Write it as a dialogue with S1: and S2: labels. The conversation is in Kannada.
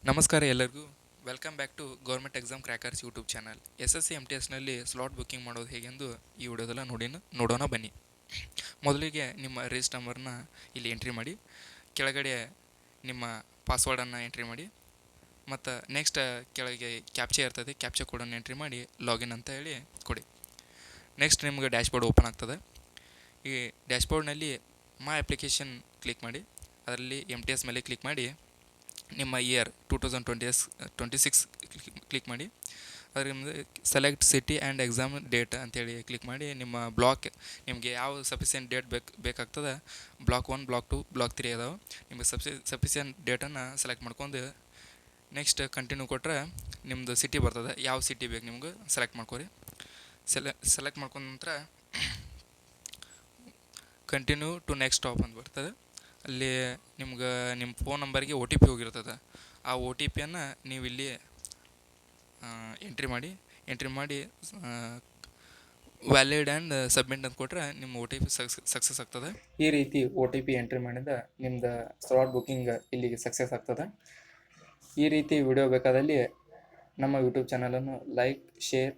S1: ನಮಸ್ಕಾರ ಎಲ್ಲರಿಗೂ. Welcome back to government exam crackers YouTube channel. SSC MTSನಲ್ಲಿ ಸ್ಲಾಟ್ ಬುಕ್ಕಿಂಗ್ ಮಾಡೋದು ಹೇಗೆಂದು ಈ ವಿಡಿಯೋದಲ್ಲ ನೋಡೋಣ ಬನ್ನಿ. ಮೊದಲಿಗೆ ನಿಮ್ಮ ರಿಜಿಸ್ಟರ್ ನಂಬರ್ನ ಇಲ್ಲಿ ಎಂಟ್ರಿ ಮಾಡಿ, ಕೆಳಗಡೆ ನಿಮ್ಮ ಪಾಸ್ವರ್ಡನ್ನು ಎಂಟ್ರಿ ಮಾಡಿ, ಮತ್ತು ನೆಕ್ಸ್ಟ್ ಕೆಳಗೆ ಕ್ಯಾಪ್ಚೆ ಇರ್ತದೆ, ಕ್ಯಾಪ್ಚೆ ಕೋಡನ್ನು ಎಂಟ್ರಿ ಮಾಡಿ ಲಾಗಿನ್ ಅಂತ ಹೇಳಿ ಕೊಡಿ. ನೆಕ್ಸ್ಟ್ ನಿಮಗೆ ಡ್ಯಾಶ್ಬೋರ್ಡ್ ಓಪನ್ ಆಗ್ತದೆ. ಈ ಡ್ಯಾಶ್ಬೋರ್ಡ್ನಲ್ಲಿ ಮೈ ಅಪ್ಲಿಕೇಶನ್ ಕ್ಲಿಕ್ ಮಾಡಿ, ಅದರಲ್ಲಿ MTS ಮೇಲೆ ಕ್ಲಿಕ್ ಮಾಡಿ, ನಿಮ್ಮ ಇಯರ್ 2026 ಕ್ಲಿಕ್ ಮಾಡಿ, ಅದರ select city and exam date ಅಂತೇಳಿ ಕ್ಲಿಕ್ ಮಾಡಿ, ನಿಮ್ಮ ಬ್ಲಾಕ್ ನಿಮಗೆ ಯಾವ ಸಫಿಷಿಯೆಂಟ್ ಡೇಟ್ ಬೇಕಾಗ್ತದೆ, ಬ್ಲಾಕ್ 1, ಬ್ಲಾಕ್ 2, ಬ್ಲಾಕ್ 3 ಅದಾವೆ. ನಿಮಗೆ ಸಫಿಷಿಯೆಂಟ್ ಡೇಟನ್ನು ಸೆಲೆಕ್ಟ್ ಮಾಡ್ಕೊಂಡು ನೆಕ್ಸ್ಟ್ ಕಂಟಿನ್ಯೂ ಕೊಟ್ಟರೆ ನಿಮ್ಮದು ಸಿಟಿ ಬರ್ತದೆ. ಯಾವ ಸಿಟಿ ಬೇಕು ನಿಮ್ಗೆ ಸೆಲೆಕ್ಟ್ ಮಾಡ್ಕೊರಿ. ಸೆಲೆಕ್ಟ್ ಮಾಡ್ಕೊಂಡ ನಂತರ ಕಂಟಿನ್ಯೂ ಟು ನೆಕ್ಸ್ಟ್ ಸ್ಟಾಪ್ ಅಂತ ಬರ್ತದೆ. ಅಲ್ಲಿ ನಿಮ್ಗೆ ನಿಮ್ಮ ಫೋನ್ ನಂಬರ್ಗೆ OTP ಹೋಗಿರ್ತದೆ. ಆ OTPಯನ್ನು ನೀವು ಇಲ್ಲಿ ಎಂಟ್ರಿ ಮಾಡಿ ವ್ಯಾಲಿಡ್ ಆ್ಯಂಡ್ ಸಬ್ಮಿಟ್ ಅಂತ ಕೊಟ್ಟರೆ ನಿಮ್ಮ OTP ಸಕ್ಸಸ್ ಆಗ್ತದೆ. ಈ ರೀತಿ OTP ಎಂಟ್ರಿ ಮಾಡಿದ ನಿಮ್ದು ಸ್ಲಾಟ್ ಬುಕ್ಕಿಂಗ್ ಇಲ್ಲಿಗೆ ಸಕ್ಸಸ್ ಆಗ್ತದೆ. ಈ ರೀತಿ ವಿಡಿಯೋ ಬೇಕಾದಲ್ಲಿ ನಮ್ಮ ಯೂಟ್ಯೂಬ್ ಚಾನಲನ್ನು ಲೈಕ್, ಶೇರ್